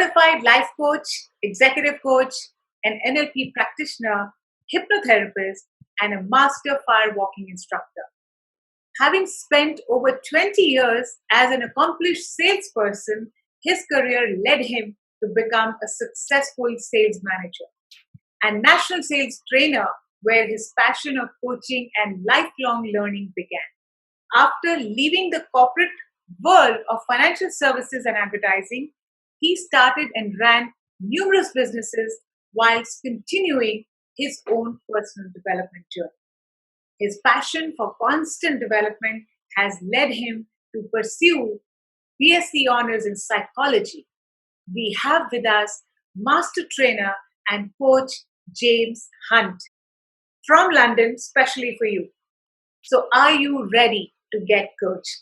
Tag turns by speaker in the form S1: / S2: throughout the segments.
S1: certified life coach, executive coach, an NLP practitioner, hypnotherapist, and a master firewalking instructor. Having spent over 20 years as an accomplished salesperson, his career led him to become a successful sales manager and national sales trainer, where his passion of coaching and lifelong learning began. After leaving the corporate world of financial services and advertising, he started and ran numerous businesses whilst continuing his own personal development journey. His passion for constant development has led him to pursue BSc honors in psychology. We have with us master trainer and coach James Hunt from London, specially for you. So are you ready to get coached?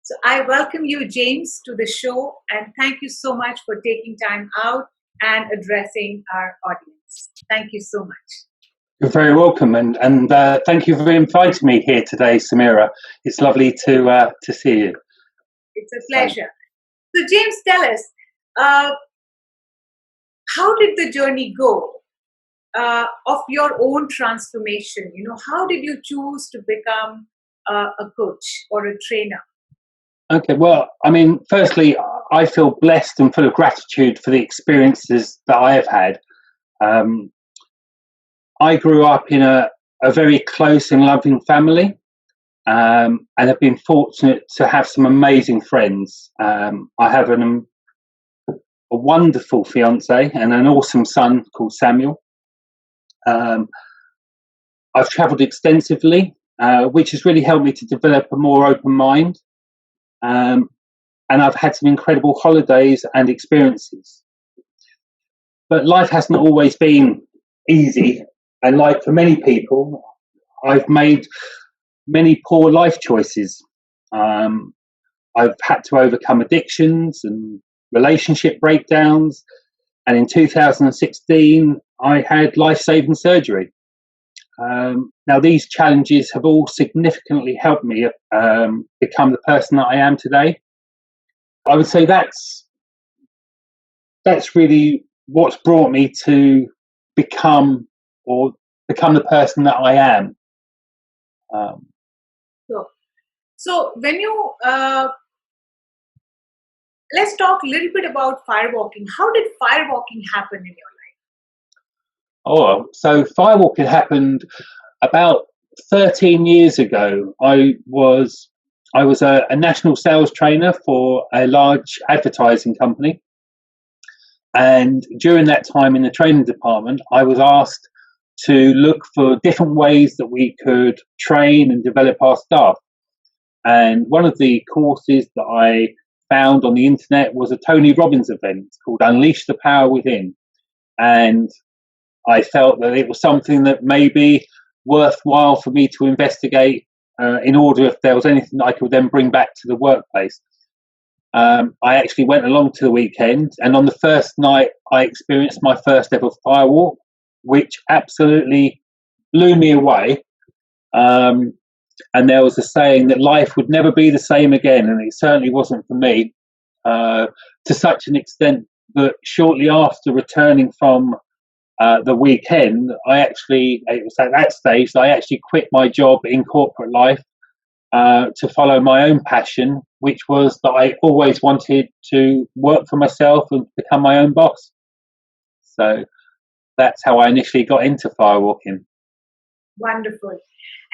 S1: So I welcome you, James, to the show, and thank you so much for taking time out and addressing our audience. Thank you so much.
S2: You're very welcome, and thank you for inviting me here today, Samira. It's lovely to see you.
S1: It's a pleasure. So, James, tell us, how did the journey go of your own transformation? You know, how did you choose to become a coach or a trainer?
S2: Okay, well, I mean, firstly, I feel blessed and full of gratitude for the experiences that I have had. I grew up in a very close and loving family, and have been fortunate to have some amazing friends. I have a wonderful fiance and an awesome son called Samuel. I've travelled extensively, which has really helped me to develop a more open mind. And I've had some incredible holidays and experiences. But life hasn't always been easy. And like for many people, I've made many poor life choices. I've had to overcome addictions and relationship breakdowns. And in 2016, I had life-saving surgery. Now, these challenges have all significantly helped me become the person that I am today. I would say that's really what's brought me to become the person that I am.
S1: So when you let's talk a little bit about firewalking. How did firewalking happen in your life?
S2: Oh, so firewalking happened about 13 years ago. I was a national sales trainer for a large advertising company. And during that time in the training department, I was asked to look for different ways that we could train and develop our staff. And one of the courses that I found on the internet was a Tony Robbins event called Unleash the Power Within. And I felt that it was something that may be worthwhile for me to investigate in order if there was anything that I could then bring back to the workplace. I actually went along to the weekend, and on the first night I experienced my first ever firewalk, which absolutely blew me away. And there was a saying that life would never be the same again, and it certainly wasn't for me, to such an extent that shortly after returning from the weekend, it was at that stage that I actually quit my job in corporate life to follow my own passion, which was that I always wanted to work for myself and become my own boss. So that's how I initially got into firewalking.
S1: Wonderful.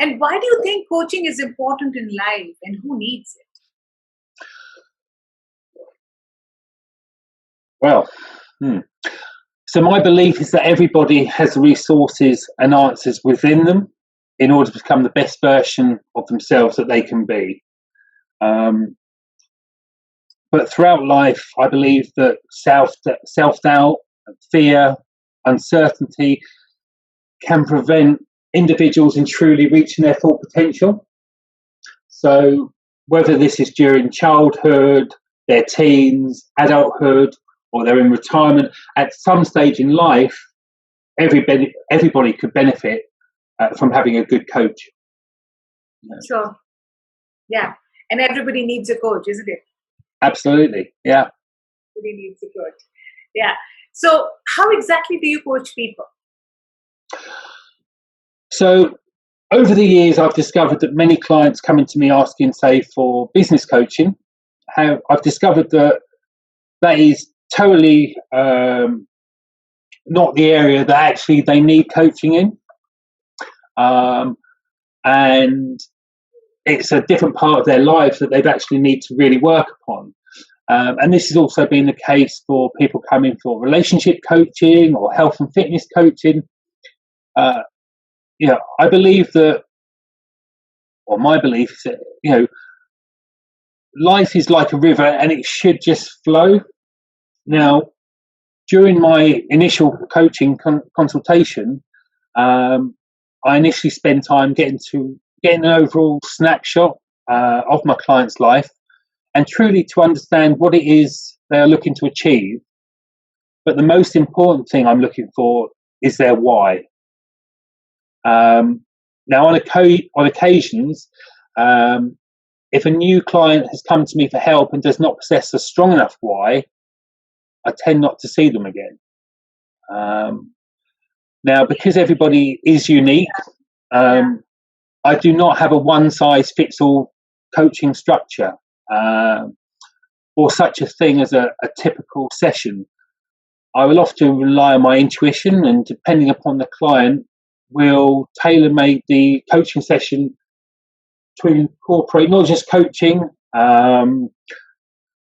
S1: And why do you think coaching is important in life, and who needs it?
S2: Well, so my belief is that everybody has resources and answers within them in order to become the best version of themselves that they can be. But throughout life, I believe that self-doubt, fear, uncertainty can prevent individuals in truly reaching their full potential. So whether this is during childhood, their teens, adulthood, or they're in retirement, at some stage in life, everybody could benefit from having a good coach.
S1: Sure. Yeah. And everybody needs a coach, isn't it?
S2: Absolutely. Yeah.
S1: Everybody needs a coach. Yeah. So how exactly do you coach people?
S2: So over the years, I've discovered that many clients come into me asking, say, for business coaching. I've discovered that is totally not the area that actually they need coaching in. And it's a different part of their lives that they'd actually need to really work upon. And this has also been the case for people coming for relationship coaching or health and fitness coaching. I believe that, or my belief is that, life is like a river and it should just flow. Now, during my initial coaching consultation, I initially spend time getting an overall snapshot of my client's life and truly to understand what it is they are looking to achieve. But the most important thing I'm looking for is their why. Now, on occasions, if a new client has come to me for help and does not possess a strong enough why, I tend not to see them again. Now, because everybody is unique, I do not have a one-size-fits-all coaching structure or such a thing as a typical session. I will often rely on my intuition, and depending upon the client, will tailor-make the coaching session to incorporate not just coaching,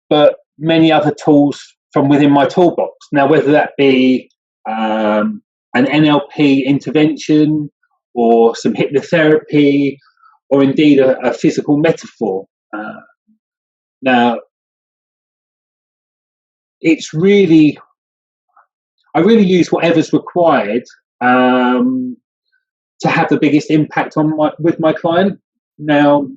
S2: but many other tools from within my toolbox. Now, whether that be an NLP intervention or some hypnotherapy or indeed a physical metaphor. Now, it's really, I really use whatever's required to have the biggest impact with my client. Now,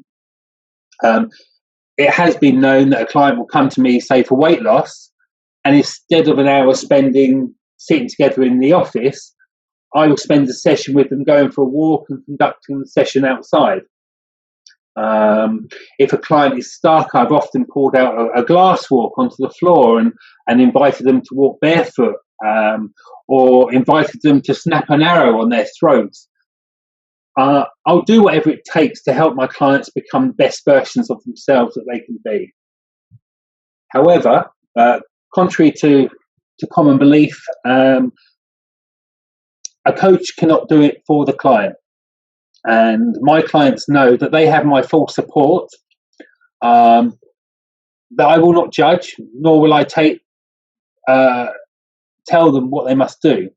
S2: it has been known that a client will come to me, say, for weight loss, and instead of an hour spending sitting together in the office, I will spend a session with them going for a walk and conducting the session outside. If a client is stuck, I've often pulled out a glass walk onto the floor and invited them to walk barefoot, or invited them to snap an arrow on their throats. I'll do whatever it takes to help my clients become the best versions of themselves that they can be. However, contrary to common belief, a coach cannot do it for the client. And my clients know that they have my full support, that I will not judge, nor will I tell them what they must do.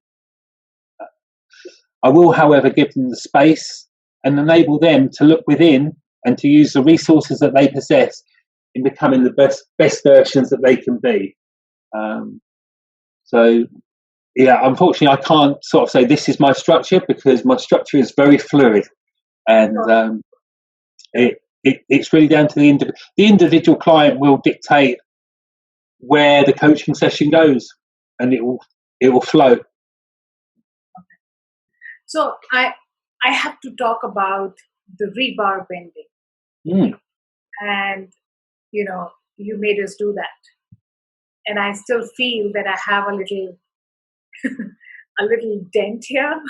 S2: I will, however, give them the space and enable them to look within and to use the resources that they possess in becoming the best versions that they can be. Unfortunately, I can't sort of say this is my structure, because my structure is very fluid, and it's really down to the individual client will dictate where the coaching session goes, and it will flow.
S1: So I have to talk about the rebar bending, and you made us do that, and I still feel that I have a little dent here.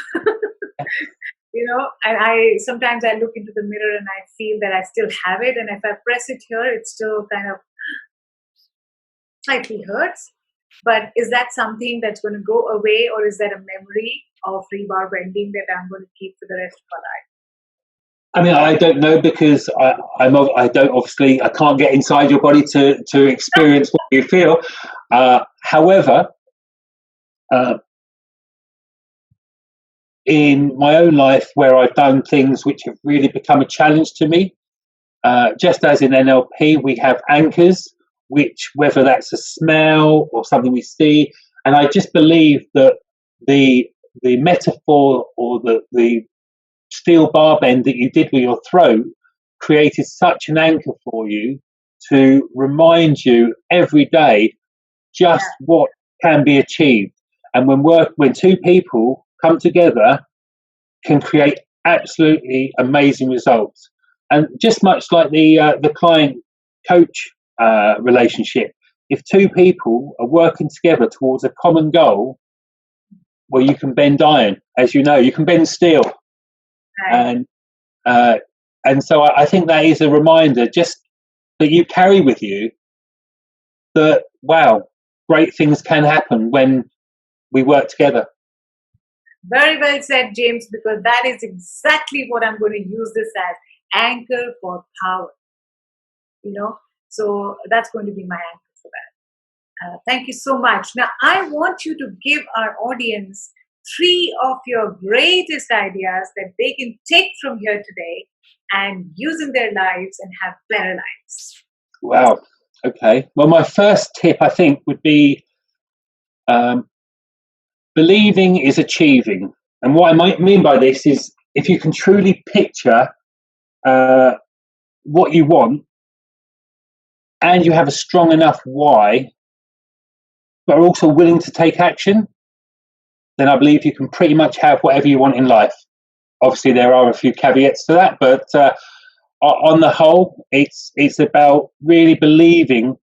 S1: And I sometimes I look into the mirror and I feel that I still have it, and if I press it here, it still kind of slightly hurts. But is that something that's going to go away, or is that a memory of rebar bending that I'm going to keep for the rest of my life?
S2: I mean, I don't know, because I can't get inside your body to experience what you feel. However, in my own life, where I've done things which have really become a challenge to me, just as in NLP, we have anchors, which, whether that's a smell or something we see, and I just believe that the metaphor or the steel bar bend that you did with your throat created such an anchor for you to remind you every day just what can be achieved. And when two people come together, can create absolutely amazing results. And just much like the client coach relationship, if two people are working together towards a common goal, well, you can bend iron, as you know, you can bend steel.
S1: Right.
S2: And so I think that is a reminder just that you carry with you that, wow, great things can happen when we work together.
S1: Very well said, James, because that is exactly what I'm going to use this as, anchor for power. So that's going to be my anchor for that. Thank you so much. Now, I want you to give our audience 3 of your greatest ideas that they can take from here today and use in their lives and have better lives.
S2: Wow. Okay. Well, my first tip, I think, would be believing is achieving. And what I might mean by this is if you can truly picture what you want and you have a strong enough why, but are also willing to take action, then I believe you can pretty much have whatever you want in life. Obviously, there are a few caveats to that, but on the whole, it's about really believing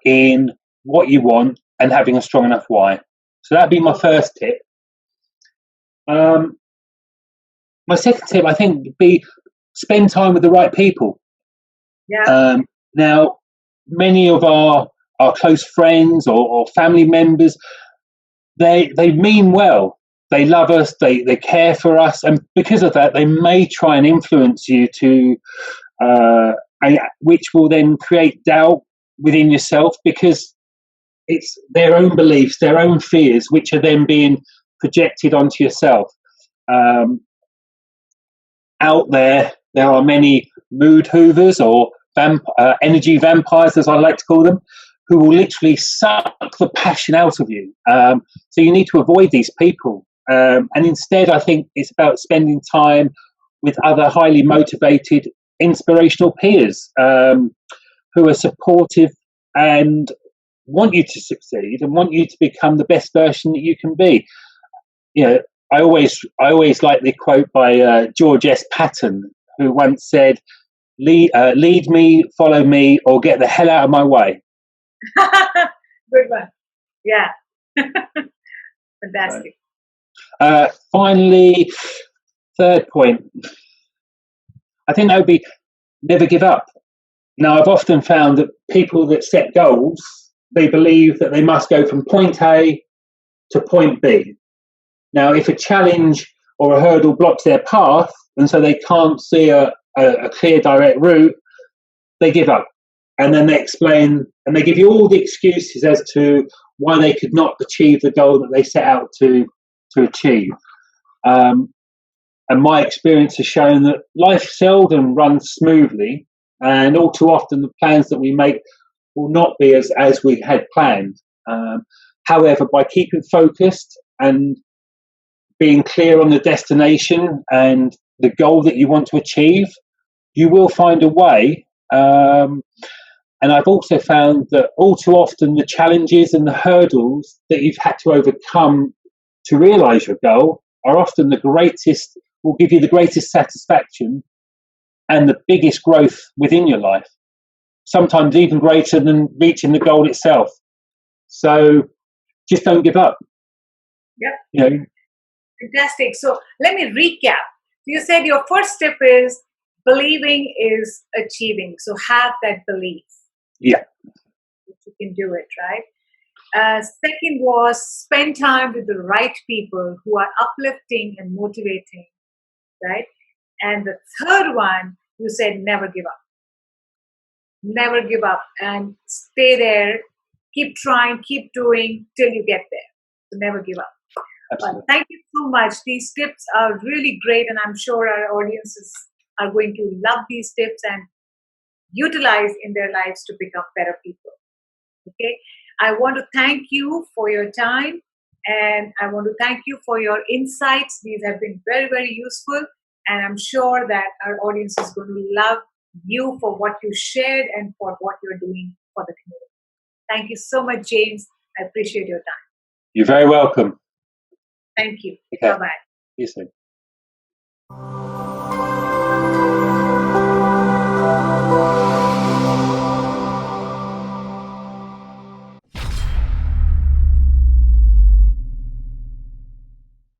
S2: in what you want and having a strong enough why. So that'd be my first tip. My second tip, I think, would be spend time with the right people.
S1: Yeah.
S2: Now, many of our close friends or family members, they mean well. They love us, they care for us, and because of that, they may try and influence you to, which will then create doubt within yourself because it's their own beliefs, their own fears, which are then being projected onto yourself. Out there are many mood hoovers or energy vampires, as I like to call them, who will literally suck the passion out of you. So you need to avoid these people. And instead, I think it's about spending time with other highly motivated, inspirational peers who are supportive and want you to succeed and want you to become the best version that you can be. I always like the quote by George S. Patton, who once said, lead me, follow me, or get the hell out of my way.
S1: Good one. Yeah. Fantastic.
S2: Finally, third point, I think that would be never give up. Now, I've often found that people that set goals, they believe that they must go from point A to point B. Now, if a challenge or a hurdle blocks their path, and so they can't see a clear, direct route, they give up. And then they explain, and they give you all the excuses as to why they could not achieve the goal that they set out to achieve. And my experience has shown that life seldom runs smoothly, and all too often the plans that we make will not be as we had planned. However, by keeping focused and being clear on the destination and the goal that you want to achieve, you will find a way. And I've also found that all too often the challenges and the hurdles that you've had to overcome to realise your goal are often will give you the greatest satisfaction and the biggest growth within your life, sometimes even greater than reaching the goal itself. So just don't give up.
S1: Yeah. Fantastic. So let me recap. You said your first step is believing is achieving. So have that belief.
S2: Yeah.
S1: You can do it, right? Second was spend time with the right people who are uplifting and motivating, right? And the third one, you said never give up. Never give up and stay there. Keep trying, keep doing till you get there. So never give up.
S2: Absolutely.
S1: Thank you so much. These tips are really great, and I'm sure our audiences are going to love these tips and utilize in their lives to become better people. Okay, I want to thank you for your time, and I want to thank you for your insights. These have been very, very useful, and I'm sure that our audience is going to love you for what you shared and for what you're doing for the community. Thank you so much, James. I appreciate your time.
S2: You're very welcome.
S1: Thank you.
S2: Okay.
S1: Bye-bye.
S2: See you soon.